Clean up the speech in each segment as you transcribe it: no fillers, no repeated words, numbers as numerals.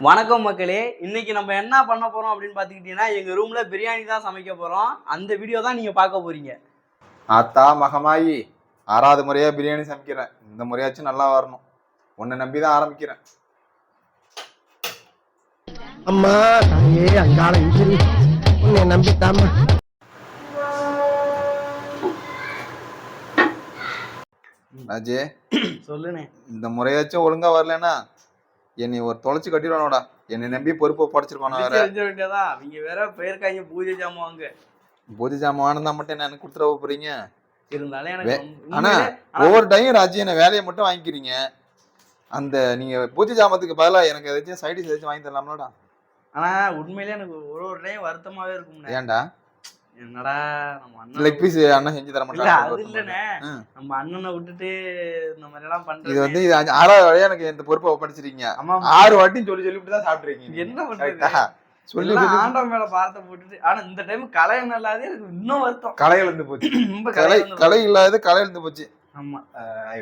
வணக்கம் மக்களே, இன்னைக்கு நம்ம என்ன பண்ண போறோம் அப்படின்னு பாத்துக்கிட்டீங்கன்னா, எங்க ரூம்ல பிரியாணி தான் சமைக்க போறோம். அந்த வீடியோ தான் நீங்க பார்க்க போறீங்க. ஆத்தா மகமாயி 6வது முறையா பிரியாணி சமைக்கிறேன். இந்த முறையாச்சும் நல்லா வரணும். உன்னை நம்பிதான் ஆரம்பிக்கிறேன். அம்மா தாயே அங்காள இங்கிரி உன்னை நம்பித்தாமா. ராஜே சொல்லுனே. இந்த முறையாச்சும் ஒழுங்கா வரலன்னா என்னை ஒரு தொலைச்சு கட்டிடுவானோடா. என்னை நம்பி பொறுப்பை படைச்சிருக்கானோ. வேற அவங்க வேற போயிருக்காங்க பூஜை ஜாமான். பூஜை ஜாமான் தான் மட்டும் என்ன கொடுத்துட போறீங்க? இருந்தாலும் எனக்கு ஆனா ஒவ்வொரு டைம் ராஜி என்ன வேலையை மட்டும் வாங்கிக்கிறீங்க. அந்த நீங்க பூஜை ஜாமத்துக்கு பதிலாக எனக்கு ஏதாச்சும் சைடிஸ் ஏதாச்சும் வாங்கி தரலாம்லடா. ஆனா உண்மையிலே எனக்கு ஒரு டைம் வருத்தமாவே இருக்கும். ஏன்டா? என்னடா நம்ம அண்ணன் லெக் பீஸ் அண்ணன் செஞ்சு தர மாட்டாங்க. அது இல்லனே, நம்ம அண்ணனை விட்டுட்டு இந்த மாதிரி எல்லாம் பண்றது. இது வந்து 6வது வரையா எனக்கு இந்த பொறுப்பை ஒப்படைச்சிருக்கீங்க. 6 வாட்டியும் சொல்லி சொல்லிட்டு தான் சாப்பிட்டுருக்கீங்க. என்ன பண்றது? சொல்லி ஆண்டவன் மேல பார்த்த போட்டுட்டு. ஆனா இந்த டைம் கலை நல்லாதே எனக்கு இன்னும் வருத்தம். கலை இழந்து போச்சு. கலை இல்லாத கலை இழந்து போச்சு. ஆமா,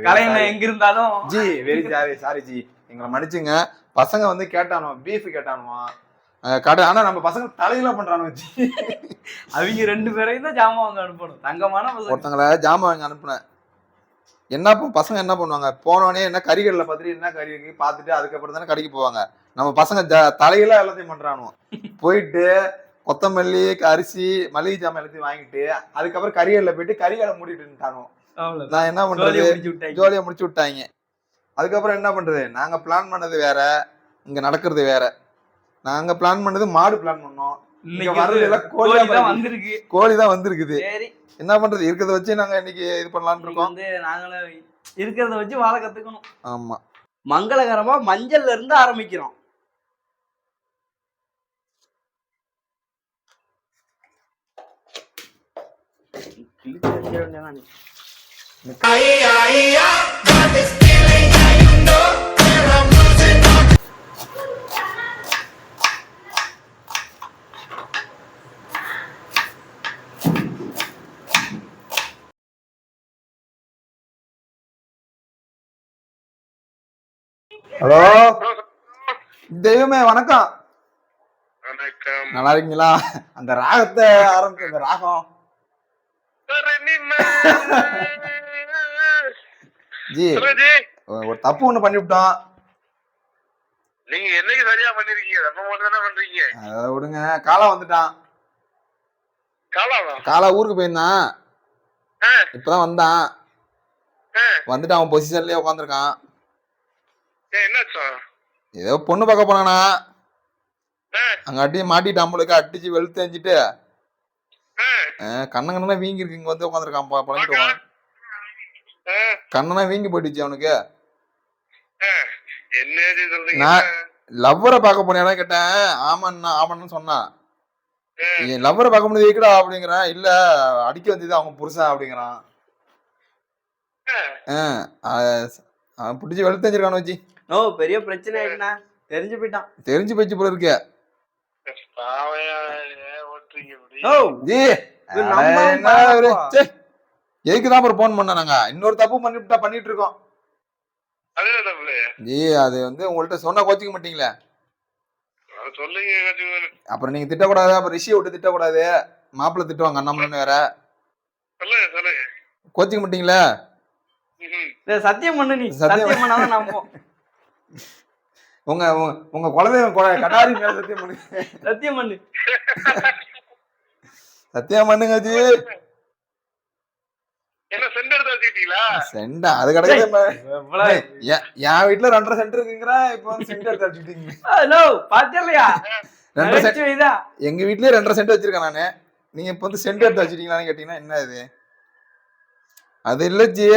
கலை எங்க இருந்தாலும் ஜி வெரி சாரி ஜி, எங்களை மன்னிச்சுங்க. பசங்க வந்து கேட்டானோ பீஃப் கேட்டானுவா கடை. ஆனா நம்ம பசங்க தலையில பண்றானு வச்சு அவங்க 2 பேரையும் தான் ஜாமான் வாங்க அனுப்பணும். தங்கமான ஒருத்தங்களை ஜாமான் வாங்க அனுப்புனேன். என்ன பசங்க என்ன பண்ணுவாங்க, போனோடனே என்ன கறிகளில் பார்த்துட்டு என்ன கறி இருக்கு பார்த்துட்டு அதுக்கப்புறம் தானே கடைக்கு போவாங்க. நம்ம பசங்க தலையில எல்லாத்தையும் பண்றானுவோம். போயிட்டு கொத்தமல்லி அரிசி மளிகை ஜாமான் எல்லாத்தையும் வாங்கிட்டு அதுக்கப்புறம் கறிகளில் போயிட்டு கறிகளை மூடிட்டுட்டானோ. நான் என்ன பண்றது, ஜோலியா முடிச்சு விட்டாங்க. அதுக்கப்புறம் என்ன பண்றது, நாங்க பிளான் பண்ணது வேற, இங்க நடக்கிறது வேற. நாங்க பிளான் பண்ணது மாடு பிளான் பண்ணோம். கோழி தான் வந்திருக்குது. என்ன பண்றது, இருக்கிறத வச்சு நாங்க இன்னைக்கு இது பண்ணலாம்னு இருக்கோம். நாங்களே இருக்கிறத வச்சு வாழ கத்துக்கணும். ஆமா, மங்களகரமா மஞ்சள்ல இருந்து ஆரம்பிக்கிறோம். ஹலோ தெய்வமே, வணக்கம். நல்லா இருக்கீங்களா? அந்த ராகத்தை ஆரம்பிச்சு, அந்த ராகம் ஜி ஒரு தப்பு ஒண்ணு பண்ணிவிட்டோம். நீங்க என்னைக்கு சரியா பண்ணிருக்கீங்க? தப்பு மட்டும் தானே பண்றீங்க. அத விடுங்க. காலா வந்துட்டான். காலா ஊருக்கு போயிருந்தான், இப்பதான் வந்தான். வந்துட்டு அவன் பொசிஷன்லயே உட்காந்துருக்கான். ஏதோ பொண்ணு பார்க்க போனானா, அங்க அடிச்சு மாட்டிட்டு நம்மளுக்கு அடிச்சு வெளுத்து எஞ்சிட்டு கண்ணங்கண்ணா வீங்கி இருக்கு. இங்க வந்து உட்காந்துருக்கான் பழகிட்டு. கண்ணனா வீங்கி போயிடுச்சு அவனுக்கு. நான் லவ்வரை பார்க்க போனேன் கேட்டேன். ஆமான்னு சொன்னான். என் லவ்வரை பார்க்க முடியாது வைக்கடா அப்படிங்கிறான். இல்ல அடிக்க வந்தது அவங்க புருஷன் அப்படிங்கிறான். அவன் பிடிச்சி வெளுத்து தெரிஞ்சிருக்கானு வச்சு. ஓ, பெரிய பிரச்சனை ஆயிடுனா தெரிஞ்சு போயிட்டான். தெரிஞ்சு போயிடுச்சு போல இருக்கு. எதுக்குதான் ஒரு போன் பண்ண, நாங்க இன்னொரு தப்பு பண்ணிட்டு இருக்கோம். ஜி அது வந்து உங்கள்ட்ட சொன்னா கோச்சிக்க மாட்டீங்களே. அப்புறம் நீங்க திட்டக்கூடாது. அப்புறம் ரிஷியை விட்டு திட்டக்கூடாது. மாப்பிள்ள திட்டுவாங்க அண்ணாமலன்னு வேற. கோச்சிக்க மாட்டீங்களே. சத்தியம் பண்ணு. நீ சத்தியம் பண்ணாதான் நம்புவோம். உங்க குழந்தை கடாரி மேல சத்தியம் பண்ணு. சத்தியம் பண்ணு. சத்தியம் பண்ணுங்க ஜி. சென்டா அது கிடையாது. என் வீட்டுல 2.5 சென்ட் இருக்குங்கிற. இப்ப வந்து சென்ட் எடுத்து வச்சுக்கிட்டீங்க. எங்க வீட்லயே 2.5 சென்ட் வச்சிருக்கேன் நானு. நீங்க இப்ப வந்து சென்ட் எடுத்து வச்சுட்டீங்களான்னு கேட்டீங்கன்னா என்ன இது? அது இல்ல ஜி,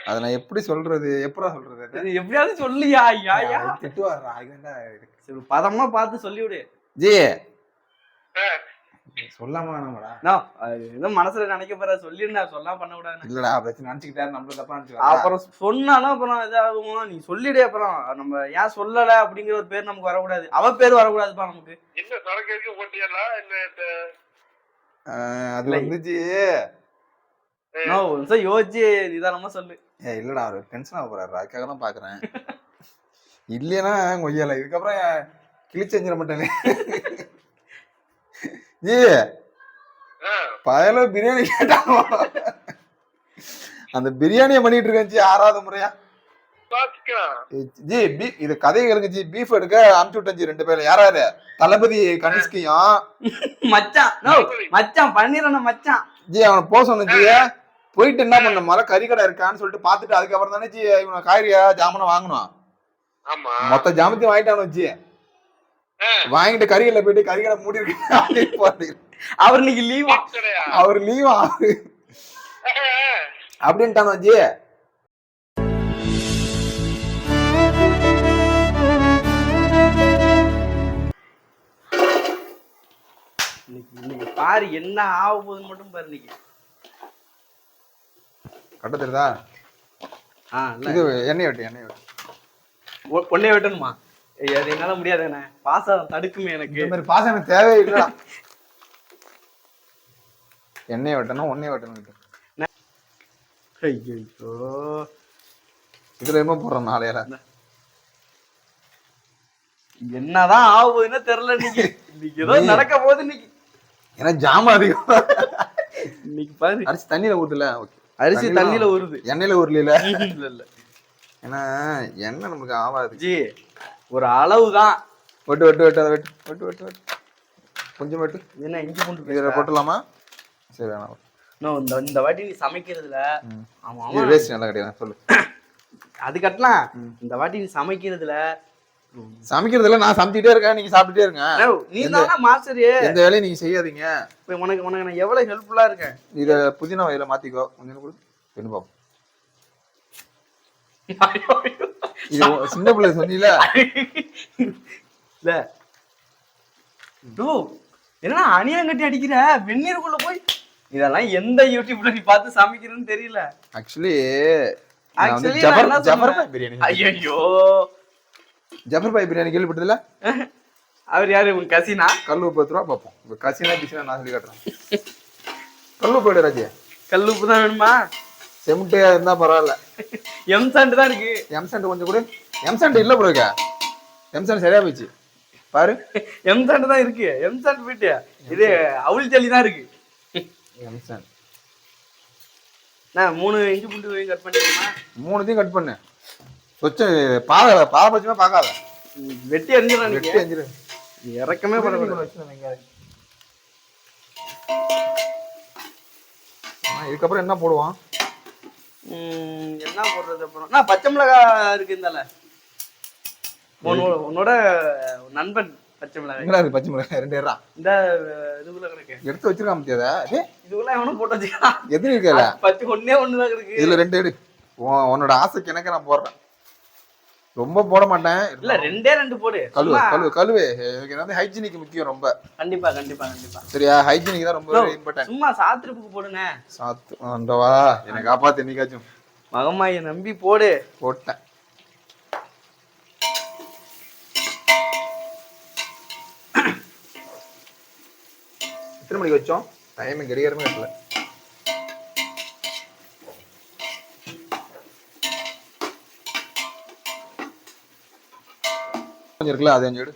அத நான் எப்படி சொல்றது, எப்படா சொல்றது? எப்படியாவது சொல்லியா? திட்டுவாரா? பதமா பார்த்து சொல்லிவிடு ஜி. சொல்லாம வேணாமடா. ஏதோ மனசுல நினைக்க போற சொல்லிருந்தா சொல்லாம பண்ண கூடாது. இல்லடா, பிரச்சனை நினைச்சுக்கிட்டாரு நம்மள தப்பா நினைச்சு. அப்புறம் சொன்னாலும் அப்புறம் ஏதாகும். நீ சொல்லிடு. அப்புறம் நம்ம ஏன் சொல்லல அப்படிங்கிற ஒரு பேர் நமக்கு வரக்கூடாது. அவ பேர் வரக்கூடாதுப்பா நமக்கு. அது வந்துச்சு. யோசிச்சு நிதானமா சொல்லு. இல்லடா அவரு டென்ஷன் ஆக போறாரு, அதுக்காக தான் பாக்குறேன். இல்லையா கொய்யல இதுக்கப்புறம் கிழிச்சு செஞ்சிட மாட்டேனே. ஜி பயல பிரியாணி கேட்டாங்க, அந்த பிரியாணியை பண்ணிட்டு இருக்கேன் ஜி 6வது முறையா. ஜி இது கதைகளுக்கு ஜி பீஃப் எடுக்க அனுப்பிச்சு விட்டேன் ஜி 2 பேரும். யாராரு? தளபதி கனிஷ்கையும் மச்சான். நோ மச்சான் பண்ணிரணும் மச்சான். ஜி அவனை போக சொன்ன ஜி. போயிட்டு என்ன பண்ண முதல்ல கறிக்கடை இருக்கான்னு சொல்லிட்டு பாத்துட்டு அதுக்கப்புறம் தானே ஜி இவனை காய்கறியா ஜாமனை வாங்கணும். மொத்த ஜாமத்தையும் வாங்கிட்டானு வச்சு வாங்கிட்டு கறிகடை போயிட்டு கறிக்கடை மூடி இருக்கு. அவர் இன்னைக்கு லீவா, அவர் லீவா அப்படின்ட்டானு வச்சு. இன்னைக்கு பாரு என்ன ஆக போகுதுன்னு மட்டும் பாரு. இன்னைக்கு கட்ட தெரியுதா? இது எண்ணெய் வெட்டு பொண்ணை வெட்டணுமா? அது என்னால முடியாதுண்ணே, பாசம் தடுக்குமே எனக்கு. இந்த மாதிரி பாசம் எனக்கு தேவையில்லை. எண்ணெய் வெட்டணும் ஒன்னே வெட்டணும். ஐயோ இதுல என்ன போடுறோம் நாளையில என்னதான் ஆக போகுதுன்னு தெரியல. இன்னைக்கு ஏதோ நடக்க போகுது இன்னைக்கு. ஏன்னா ஜாம அதிகம். இன்னைக்கு பாரு அரிசி தண்ணியில ஊத்துல, அரிசி தண்ணியில ஊறுது, எண்ணெயில ஊர்ல. இல்ல ஏன்னா எண்ணெய் நமக்கு ஆவாது ஜி. ஒரு அளவுதான். வெட்டு வெட்டு வெட்டு அதை வெட்டு வெட்டு வெட்டு வெட்டு கொஞ்சம் வெட்டு. என்ன இஞ்சி பூண்டு இதில் போட்டுலாமா? சரி வேணாம். இந்த வாட்டி நீ சமைக்கிறதுல வேஸ்ட் நல்லா கிடையாது சொல்லு. அது கட்டலாம். இந்த வாட்டி நீ சமைக்கிறதுல நான் சமைச்சிட்டே இருக்கேன், நீங்க சாப்பிட்டுட்டே இருங்க. நீ தானே மாஸ்டர். எந்த வேலையும் நீங்க செய்யாதீங்க. உனக்கு நான் எவ்வளவு ஹெல்ப்ஃபுல்லா இருக்கேன். இத புதினா வயல மாத்திக்கோ கொஞ்சம் கூட பெண்ணு பாப்போம். இது சின்ன பிள்ளை சொன்னீல இல்ல என்னன்னா அணியம் கட்டி அடிக்கிற வெந்நீருக்குள்ள போய். இதெல்லாம் எந்த யூடியூப்ல நீ பார்த்து சமைக்கிறேன்னு தெரியல. ஆக்சுவலி ஜஃபர் பிரியாணி. ஐயோ ஜஃபர் பாய் பிரியாணி கேள்விப்பட்டதுல? அவர் யாரு? உங்க கசினா? கல்லு 10 ரூபா பார்ப்போம். கசினா கிசினா நான் சொல்லி காட்டுறேன். கல்லு போயிடு ராஜே. கல்லு உப்பு தான் வேணுமா? செமுட்டே இருந்தா பரவாயில்ல. எம்சாண்ட் தான் இருக்கு. எம்சாண்ட் கொஞ்சம் கூட. எம்சாண்ட் இல்ல ப்ரோ. எம்சாண்ட் சரியா போயிடுச்சு பாரு. எம்சாண்ட் தான் இருக்கு. எம்சாண்ட் போயிட்டு இது அவுள் ஜல்லி தான் இருக்கு. எம்சாண்ட் நான் 3 இஞ்சி பூண்டு கட் பண்ணிட்டேமா? 3த்தையும் கட் பண்ணு. சொச்ச பாரபட்சமா பார்க்காத. வெட்டி எறிஞ்சிடலாம். நீ வெட்டி எறிஞ்சிரு. இறக்கமே பண்ண. இதுக்கப்புறம் என்ன போடுவான்? என்ன போடுறது அப்புறம்? நான் பச்சை மிளகாய் இருக்கு. இந்தால உன்னோட நண்பன் பச்சை மிளகாய். பச்சை மிளகாய் 2 ஏறா இந்த இதுக்குள்ள கிடக்கு. எடுத்து வச்சிருக்கா முடியாத இதுக்குள்ள எவனும் போட்டு வச்சுக்கலாம். எது இருக்கல பச்சை ஒண்ணுதான் கிடக்கு. இதுல 2 எடு. உன்னோட ஆசைக்கு எனக்கு நான் போடுறேன். ரொம்ப போட மாட்டேன். இல்ல 2 போடு. கழுவு. எனக்கு வந்து ஹைஜீனிக் முக்கியம் ரொம்ப. கண்டிப்பா கண்டிப்பா கண்டிப்பா. சரியா? ஹைஜீனிக் தான் ரொம்ப இம்பார்ட்டன்ட். சும்மா சாத்திரப்புக்கு போடுங்க. சாத்து ஆண்டவா எனக்கு காப்பாத்து என்னைக்காச்சும். மகமாயை நம்பி போடு. போட்டேன். எத்தனை மணிக்கு வச்சோம்? டைம் கடிகாரமே கட்டல. இருக்குல்ல அது எடு.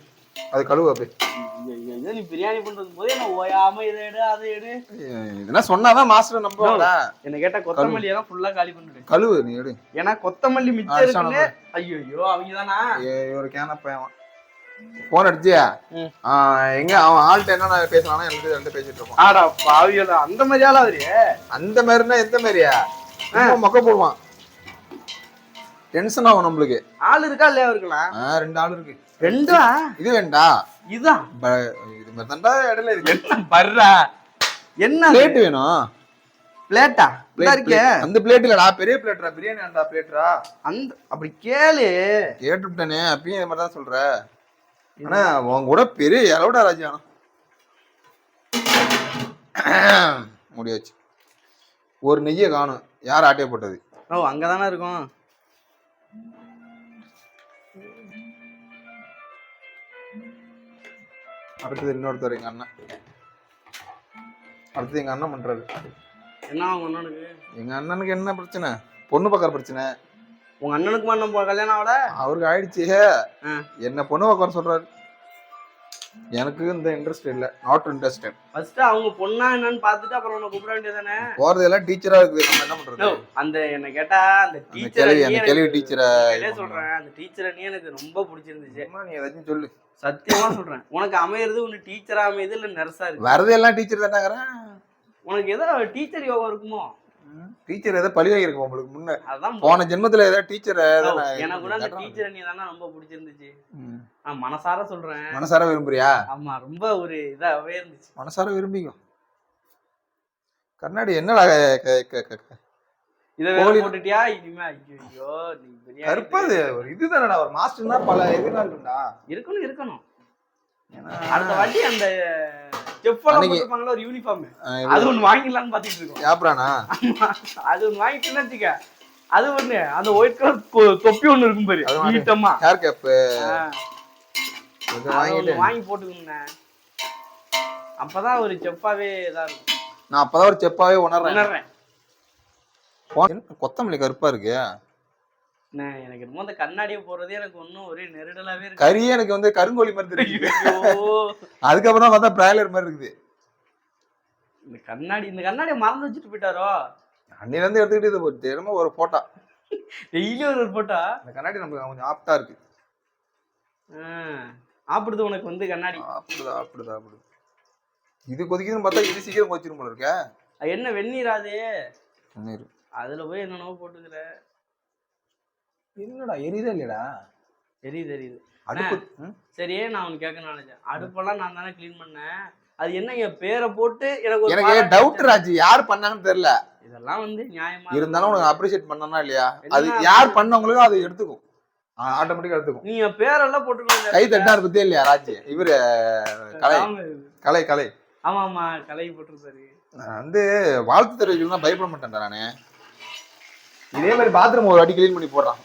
அது கழுவு அப்படியே. நீ பிரியாணி பண்றது போதே நான் ஓயாம இதை எடு அதை எடு. இதெல்லாம் சொன்னாதான் மாஸ்டர் நம்புவாங்கடா. என்ன கேட்டா கொத்தமல்லி எல்லாம் ஃபுல்லா காலி பண்ணிடு. கழுவு நீ எடு. ஏன்னா கொத்தமல்லி மிச்சம் இருக்குன்னு. ஐயோ அவங்கதானா? ஒரு கேனப்பையன் போன் அடிச்சியா? எங்க அவன் ஆள்கிட்ட என்ன பேசலாம்னா எல்லாம் பேசிட்டு இருப்பான். ஆடா பாவியல அந்த மாதிரி ஆளாது. அந்த மாதிரினா எந்த மாதிரியா? மொக்க போடுவான். டென்ஷன் ஆகும் நம்மளுக்கு. ஆள் இருக்கா இல்லையா? இருக்கலாம். 2 ஆள் இருக்கு. 2 இது வேண்டா. இதுதான் இது மாதிரி தாண்டா இடையில இருக்கு. பர்றா என்ன பிளேட் வேணும். பிளேட்டா? இருக்கே அந்த பிளேட் இல்லடா, பெரிய பிளேட்ரா. பிரியாணி ஆண்டா பிளேட்ரா. அந்த அப்படி கேளு. கேட்டுட்டேனே அப்பயும் இந்த மாதிரி தான் சொல்ற. ஆனா உன் கூட பெரிய இலவடா ராஜா. முடியாச்சு. ஒரு நெய்யை காணும். யார் ஆட்டைய போட்டது? ஓ அங்கதானே இருக்கும். அடுத்தது இன்னொருத்தர் எங்க அண்ணன். அடுத்தது எங்க அண்ணன் பண்றாரு. என்ன உங்க அண்ணனுக்கு? எங்க அண்ணனுக்கு என்ன பிரச்சனை? பொண்ணு பார்க்கற பிரச்சனை. உங்க அண்ணனுக்குமா நம்ம கல்யாணம் ஆகல? அவருக்கு ஆயிடுச்சு. என்ன பொண்ணு பார்க்கற சொல்றாரு. எனக்கு இந்த இன்ட்ரெஸ்ட் இல்ல. Not interested. ஃபர்ஸ்ட் அவங்க பொண்ணா என்னன்னு பார்த்துட்டு அப்புறம் உன்னை கூப்பிட வேண்டியதானே. போறதெல்லாம் டீச்சரா இருக்கு. நம்ம என்ன பண்றது? அந்த என்ன கேட்டா அந்த டீச்சர் அந்த கேள்வி டீச்சரை சொல்றேன். அந்த டீச்சரை நீ எனக்கு ரொம்ப பிடிச்சிருந்துச்சு. நீ ஏதாச்சும் சொல்லு. சத்தியமா சொல்றேன். உனக்கு அமையிறது ஒண்ணு டீச்சரா அமையுது இல்ல நர்ஸா இருக்கு. வரது எல்லாம் டீச்சர் தானேங்கறேன். உனக்கு ஏதோ டீச்சர் யோகம் இருக்குமோ? டீச்சர் ஏதோ பழிவாகி இருக்கும் உங்களுக்கு முன்ன. அதான் போன ஜென்மத்துல ஏதோ டீச்சர். எனக்கு கூட அந்த டீச்சரை நீ தானே ரொம்ப பிடிச்சிருந்துச்சு. நான் மனசார சொல்றேன். மனசார விரும்புறியா? ஆமா, ரொம்ப ஒரு இதாவே இருந்துச்சு. மனசார விரும்பிக்கும். கண்ணாடி என்னடா இத போட்டுட்டியா? இனிமே ஐயோ நீ பிரியாணி கருப்பாது ஒரு இதுதானடா. ஒரு மாஸ்டர்னா பல இதுனா இருக்கும்டா. இருக்கணும். அடுத்த வாட்டி அந்த செஃப்லாம் போட்டுப்பாங்களா ஒரு யூனிஃபார்ம், அது ஒன்னு வாங்கிடலாம்னு பாத்துட்டு இருக்கோம். யாப்ரானா? அது ஒன்னு வாங்கிட்டேன்னு வச்சுக்க. அது ஒண்ணு அந்த ஒயிட் கலர் தொப்பி ஒண்ணு இருக்கும் பாரு, நீட்டமா ஹேர் கேப் வாங்கி போட்டுக்கோங்க. அப்பதான் ஒரு செஃப்பாவே இதா இருக்கும். நான் அப்பதான் ஒரு செஃப்பாவே உணர்றேன். கொத்தமல்லி கருப்பா இருக்கு. எனக்கு என்னமோ அந்த கண்ணாடியை போறதே எனக்கு ஒன்னும் ஒரே நெருடலாவே இருக்கு. கறியே எனக்கு வந்து கருங்கோழி மாதிரி இருக்கு. அதுக்கப்புறம் தான் பார்த்தா பிராய்லர் மாதிரி இருக்குது. இந்த கண்ணாடியை மறந்து வச்சுட்டு போயிட்டாரோ? அன்னையில இருந்து எடுத்துக்கிட்டு தினமும் ஒரு போட்டா, டெய்லி ஒரு போட்டா. இந்த கண்ணாடி நமக்கு கொஞ்சம் ஆப்டா இருக்கு. ஆப்பிடுது உனக்கு வந்து கண்ணாடி? ஆப்பிடுதா. இது கொதிக்குதுன்னு பார்த்தா இது சீக்கிரம் கொதிச்சிரும் போல இருக்க. என்ன வெந்நீராது? வெந்நீர். அதுல போய் என்னென்னவோ போட்டுக்கிற. என்னடா எரியுதா இல்லையடா? எரியுது. அடுப்பு சரி, நான் உனக்கு கேட்கணும்னு நினைச்சேன். அடுப்பெல்லாம் நான் தானே கிளீன் பண்ணேன். அது என்ன என் பேரை போட்டு எனக்கு டவுட் ராஜி, யார் பண்ணாங்கன்னு தெரியல. இதெல்லாம் வந்து நியாயமா இருந்தாலும் உனக்கு அப்ரிஷியேட் பண்ணனா இல்லையா? அது யார் பண்ணவங்களுக்கும் அது எடுத்துக்கும், ஆட்டோமேட்டிக்கா எடுத்துக்கும். நீ என் பேரெல்லாம் போட்டுக்கணும். கை தட்டா பத்தியே இல்லையா ராஜி? இவரு கலை ஆமா கலை போட்டுருந்தாரு. வந்து வாழ்த்து தெரிவிக்கணும் தான் பயப்பட மாட்டேன்டா நானு. இதே மாதிரி பாத்ரூம் ஒரு வாட்டி கிளீன் பண்ணி போடுறான்.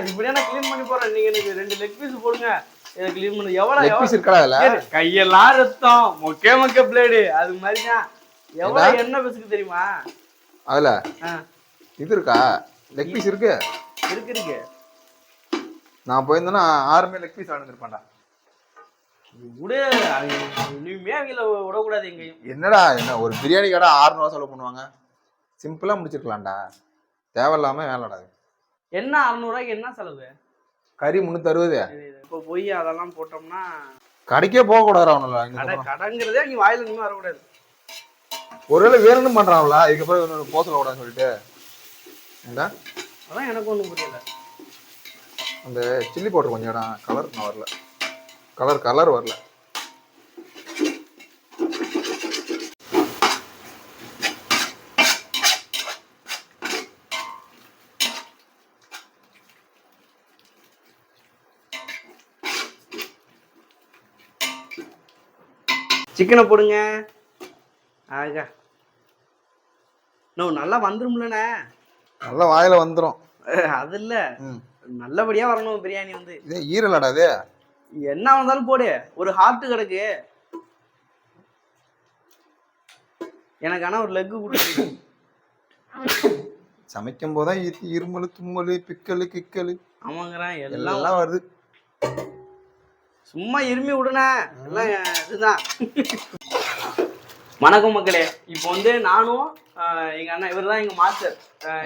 இப்படியா நான் கிளீன் பண்ணி போறேன். நீங்க எனக்கு 2 லெக் பீஸ் போடுங்க. இதை கிளீன் பண்ண எவ்வளவு லெக் பீஸ் இருக்கா? அதுல கையெல்லாம் ரத்தம், மொக்க பிளேடு, அது மாதிரிதான். எவ்வளவு என்ன பீஸுக்கு தெரியுமா? அதுல இது இருக்கா? லெக் பீஸ் இருக்கு. நான் போயிருந்தேன்னா 6 லெக் பீஸ் ஆனந்திருப்பேன்டா. இனிமே அவங்கள விடக்கூடாது எங்கேயும். என்னடா என்ன ஒரு பிரியாணி கடை 600 ரூபா செலவு பண்ணுவாங்க. சிம்பிளா முடிச்சிருக்கலாம்டா. தேவையில்லாம வேலைடா. என்ன 600 ரூபாய்க்கு என்ன செலவு? கறி 360. இப்போ போய் அதெல்லாம் போட்டோம்னா கடைக்கே போக கூடாது. அவனால கடைங்கிறதே நீ வாயில இனிமே வரக்கூடாது. ஒருவேளை வேணும்னு பண்றாங்களா? இதுக்கப்புறம் போக சொல்லக்கூடாதுன்னு சொல்லிட்டு. அதான் எனக்கு ஒன்றும் புரியல. அந்த சில்லி பவுடர் கொஞ்சம் இடம் கலர் வரல. சிக்கனை போடுங்க. ஆகா நல்லா வந்துரும்லண்ணே. நல்லா வாயில வந்துரும். அது இல்ல, நல்லபடியா வரணும் பிரியாணி வந்து. இதே ஈரலடா இது. என்ன வந்தாலும் போடு. ஒரு ஹார்ட் கிடக்கு எனக்கு. ஆனா ஒரு லெக்கு கொடுத்து சமைக்கும் போதான் இருமல், தும்மல், பிக்கல், கிக்கல். ஆமாங்கிறேன், எல்லாம் வருது. சும்மா இருமி விடுன எல்லாம் இதுதான். வணக்கம் மக்களே. இப்போ வந்து நானும் எங்க அண்ணா, இவர் தான் எங்க மாஸ்டர்.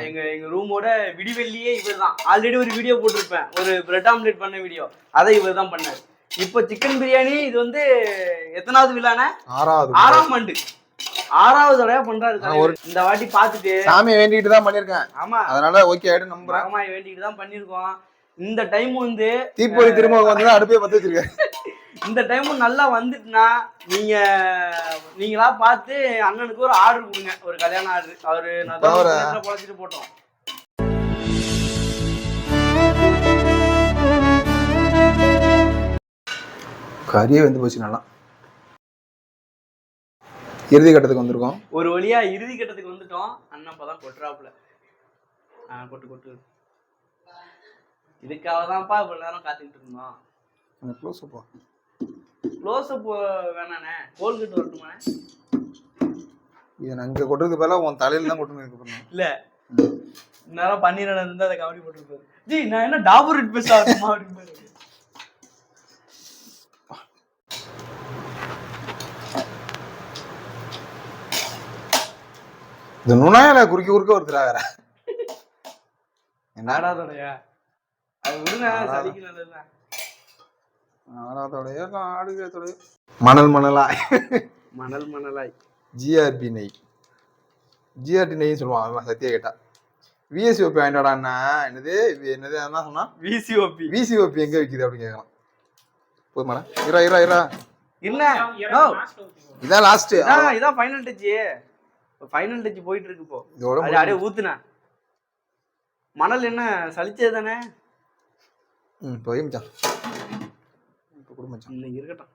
எங்க ரூமோட விடிவெள்ளியே இவர் தான். ஆல்ரெடி ஒரு வீடியோ போட்டிருப்பேன், ஒரு பிரெட் ஆம்லெட் பண்ண வீடியோ. அதை இவர் தான் பண்ணார். இப்போ சிக்கன் பிரியாணி இது வந்து எத்தனாவது விழான? 6ஆம் ஆண்டு. 6வது தடவை பண்றாரு. இந்த வாட்டி பாத்துட்டு சாமியை வேண்டிட்டு தான் பண்ணிருக்கேன். ஆமா, அதனால ஓகே ஆயிடும் நம்புறேன். ஆமா, வேண்டிட்டு தான் பண்ணிருக்கோம். இந்த டைம் வந்து தீப்பொறி திரும்ப வந்து அடுப்பே பத்த வச்சிருக்காரு. இந்த டைமும் நல்லா வந்துட்டுனா நீங்களா பார்த்து அண்ணனுக்கு ஒரு ஆர்டர் கொடுங்க, ஒரு கல்யாண ஆர்டர். அவரு நான் பொழைச்சிட்டு போட்டோம். கறியே வந்து போச்சு. நல்லா இறுதி கட்டத்துக்கு வந்திருக்கோம். ஒரு வழியா இறுதி கட்டத்துக்கு வந்துட்டோம். அண்ணன் அப்பதான் கொட்டுறாப்புல. கொட்டு. இதுக்காக தான்ப்பா இவ்வளவு நேரம் காத்துக்கிட்டு இருந்தோம். க்ளோஸ் அப் வேணாண்ணே, கோல்கட்டு வரட்டுமாண்ணே? இதை நான் இங்க கொட்டுறதுக்கு பதிலாக உன் தலையில தான் கொட்டணும். இல்ல நேரம் பன்னீர் இருந்தா அதை கவனி போட்டுருப்பாரு. ஜி நான் என்ன டாபர் ரெட் பெஸ்ட் ஆகுமா அப்படின்னு. இந்த நுணாயில குறுக்க வருதுடா. நாடாதோடையா அது விடுங்க, சளிக்கு நல்லதுதான். நாடாதோடைய ஆடுகிறதோடைய மணலாய் மணலாய் ஜிஆர்பி நெய். ஜிஆர்டி நெய்ன்னு சொல்லுவான் சத்தியா கேட்டா. விஎஸ்ஓபி வாங்கிட்டாடான்னா என்னது என்ன சொன்னா? விசிஓபி எங்க விக்குது அப்படின்னு கேட்கலாம். போதுமாடா? இரா என்ன இதான் லாஸ்ட், இதான் ஃபைனல் டச். ஃபைனல் டச் போயிட்டு இருக்கு இப்போ. இதோட அப்படியே ஊத்துனா மணல் என்ன சலிச்சது தானே. போய் மச்சான் இப்போ குடு மச்சான். இன்னைக்கு இருக்கட்டும்.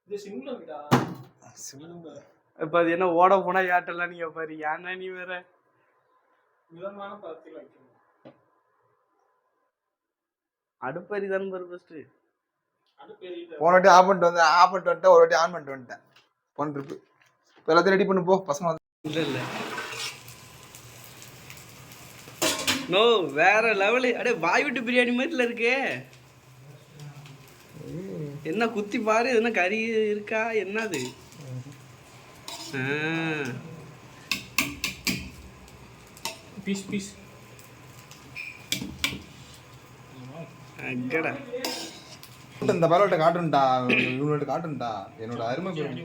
இது சிங்கிள் விடா. இப்ப அது என்ன ஓட போனா யாட்டெல்லாம் நீங்க பாரு. ஏன்னா நீ வேற மிதமான பதத்தில் வைக்கணும். அடுப்பறி தான் பாரு ஃபர்ஸ்ட். போன வாட்டி ஆஃப் பண்ணிட்டு வந்துட்டேன், ஒரு வாட்டி ஆன் பண்ணிட்டு வந்துட்டேன். போன ட்ரிப்பு இப்போ எல்லாத்தையும் ரெடி பண்ணு போ பசங்க. இல்ல நோ வேற லெவலு. அடே பாய் வீட்டு பிரியாணி மாதிரில இருக்கே. என்ன குத்தி பாரு, என்ன கறி இருக்கா என்னது? பீஸ் அங்கடா இந்த பரவல்கிட்ட காட்டுன்டா, இவங்கள்ட்ட காட்டுன்டா என்னோட அருமை பெருமை.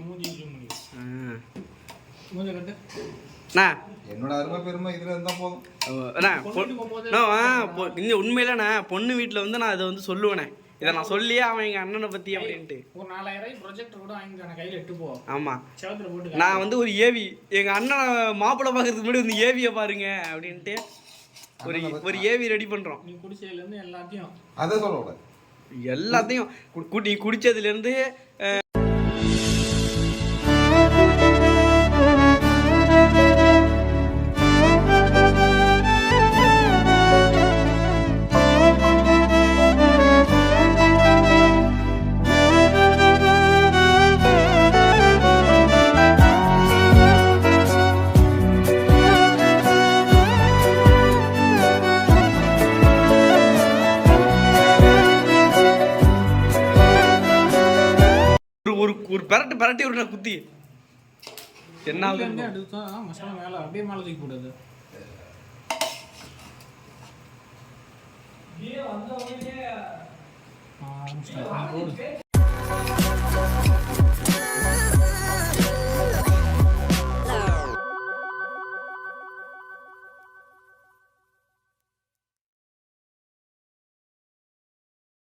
என்னோட அருமை பெருமை இதுல இருந்தா போதும். உண்மையில நான் பொண்ணு வீட்டுல வந்து நான் இதை வந்து சொல்லுவேனே. இதை நான் சொல்லியே அவன் எங்க அண்ணனை பத்தி அப்படின்ட்டு ஒரு 4000 ப்ரொஜெக்டர் கூட வாங்கி நான் கையில எட்டு போ. ஆமா செவத்துல போட்டு நான் வந்து ஒரு ஏவி எங்க அண்ணன் மாப்பிள்ளை பாக்குறதுக்கு முன்னாடி வந்து ஏவியை பாருங்க அப்படின்ட்டு ஒரு ஏவி ரெடி பண்றோம். நீ குடிச்சதுல இருந்து எல்லாத்தையும் அதான் சொல்ல எல்லாத்தையும் நீ குடிச்சதுல இருந்து ஒரு பரட்டி ஒரு குத்தி என்ன எடுத்தா மசாலா மேல அப்படியே மேல தூக்கி போடுது.